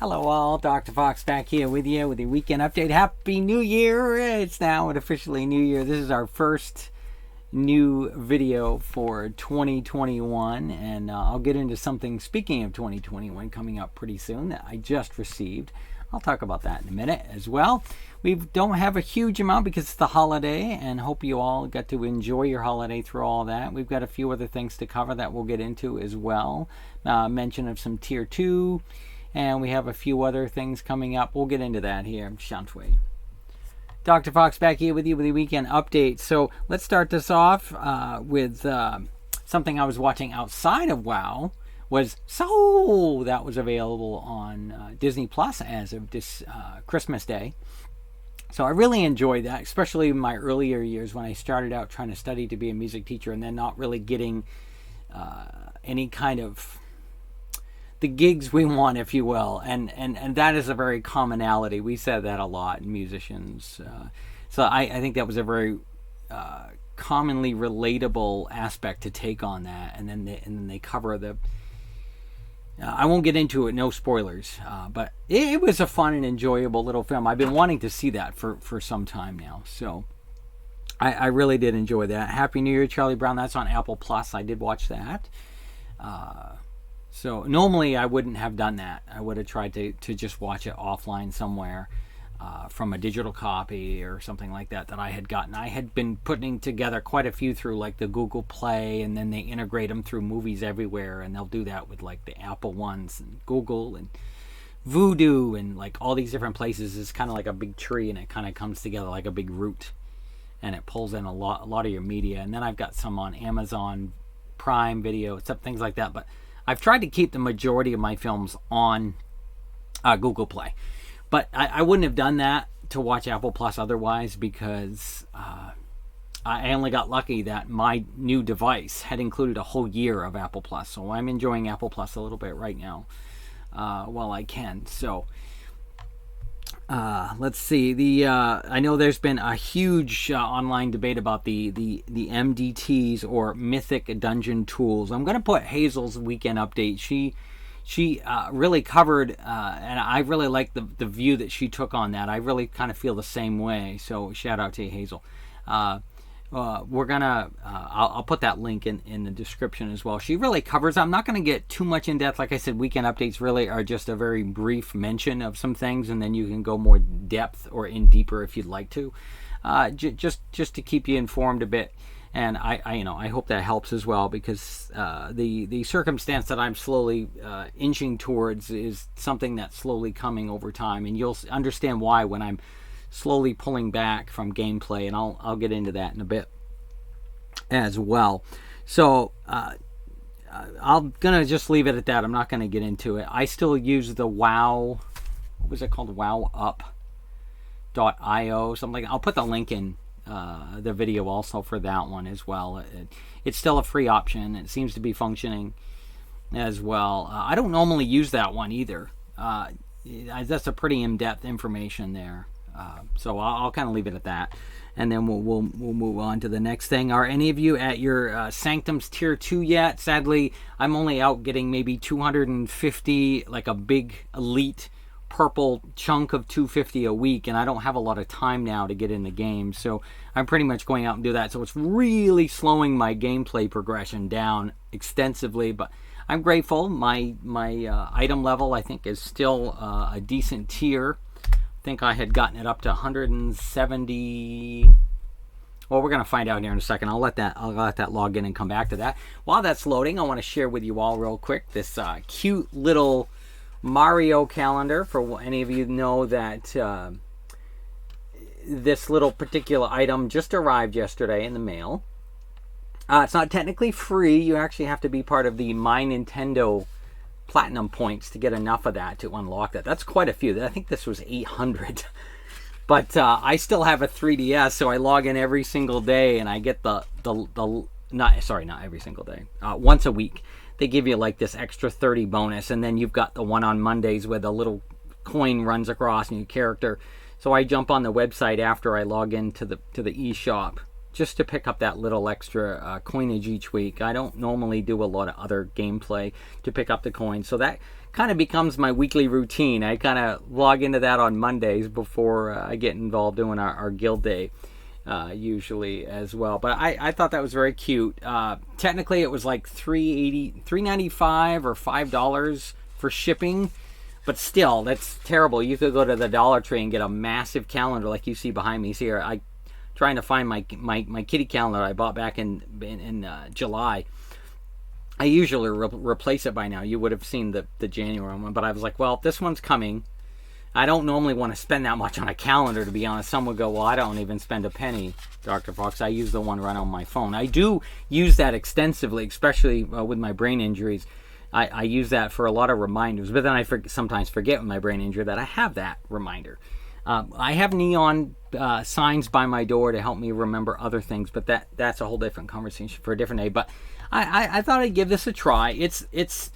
Hello all, Dr. Fox back here with you with the weekend update. Happy New Year! It's now officially New Year. This is our first new video for 2021, and I'll get into something, speaking of 2021, coming up pretty soon that I just received. I'll talk about that in a minute as well. We don't have a huge amount because it's the holiday, and hope you all got to enjoy your holiday through all that. We've got a few other things to cover that we'll get into as well. Mention of some Tier 2, and we have a few other things coming up. We'll get into that here, shan't we? Dr. Fox back here with you with the weekend update. So let's start this off with something I was watching outside of WoW. That was available on Disney Plus as of this Christmas Day. So I really enjoyed that, especially in my earlier years when I started out trying to study to be a music teacher and then not really getting any kind of the gigs we want, if you will, and that is a very commonality. We said that a lot in musicians. So I think that was a very commonly relatable aspect to take on that, and then they cover the. I won't get into it, no spoilers, but it was a fun and enjoyable little film. I've been wanting to see that for some time now, so I really did enjoy that. Happy New Year, Charlie Brown. That's on Apple Plus. I did watch that. So normally I wouldn't have done that. I would have tried to just watch it offline somewhere from a digital copy or something like that I had gotten. I had been putting together quite a few through like the Google Play, and then they integrate them through Movies Everywhere, and they'll do that with like the Apple ones and Google and Voodoo and like all these different places. It's kind of like a big tree, and it kind of comes together like a big root, and it pulls in a lot of your media. And then I've got some on Amazon Prime Video, things like that, but I've tried to keep the majority of my films on Google Play. But I wouldn't have done that to watch Apple Plus otherwise, because I only got lucky that my new device had included a whole year of Apple Plus. So I'm enjoying Apple Plus a little bit right now while I can. So let's see. I know there's been a huge online debate about the MDTs, or Mythic Dungeon tools. I'm going to put Hazel's weekend update. She really covered, and I really like the view that she took on that. I really kind of feel the same way. So shout out to you, Hazel. We're gonna I'll put that link in the description as well. She really covers. I'm not going to get too much in depth. Like I said, weekend updates really are just a very brief mention of some things, and then you can go more depth or in deeper if you'd like to. Just to keep you informed a bit. And I hope that helps as well, because the circumstance that I'm slowly inching towards is something that's slowly coming over time, and you'll understand why when I'm slowly pulling back from gameplay, and I'll get into that in a bit as well. So I'm gonna just leave it at that. I'm not gonna get into it. I still use the WoW. What was it called? WOWUp.io, something. I'll put the link in the video also for that one as well. It's still a free option. It seems to be functioning as well. I don't normally use that one either. That's a pretty in-depth information there. So I'll kind of leave it at that, and then we'll move on to the next thing. Are any of you at your Sanctums Tier 2 yet? Sadly, I'm only out getting maybe 250, like a big elite purple chunk of 250 a week, and I don't have a lot of time now to get in the game, so I'm pretty much going out and do that. So it's really slowing my gameplay progression down extensively, but I'm grateful. My item level, I think, is still a decent tier. I think I had gotten it up to 170. Well, we're going to find out here in a second. I'll let that log in and come back to that. While that's loading, I want to share with you all real quick this cute little Mario calendar. For any of you know that this little particular item just arrived yesterday in the mail. It's not technically free. You actually have to be part of the My Nintendo Platinum points to get enough of that to unlock that. That's quite a few. I think this was 800. But I still have a 3DS, so I log in every single day, and I get not every single day. Once a week, they give you like this extra 30 bonus, and then you've got the one on Mondays where the little coin runs across and your character. So I jump on the website after I log into the eShop just to pick up that little extra coinage each week. I don't normally do a lot of other gameplay to pick up the coins, so that kind of becomes my weekly routine. I kind of log into that on Mondays before I get involved doing our guild day usually as well. But I thought that was very cute. Technically it was like $3.95 or $5 for shipping, but still, that's terrible. You could go to the Dollar Tree and get a massive calendar like you see behind me. See here, I trying to find my kitty calendar I bought back in July. I usually replace it by now. You would have seen the January one, but I was like, well, this one's coming. I don't normally want to spend that much on a calendar, to be honest. Some would go, well, I don't even spend a penny, Dr. Fox. I use the one right on my phone. I do use that extensively, especially with my brain injuries. I use that for a lot of reminders, but then I sometimes forget with my brain injury that I have that reminder. I have neon signs by my door to help me remember other things, but that's a whole different conversation for a different day. But I thought I'd give this a try. It's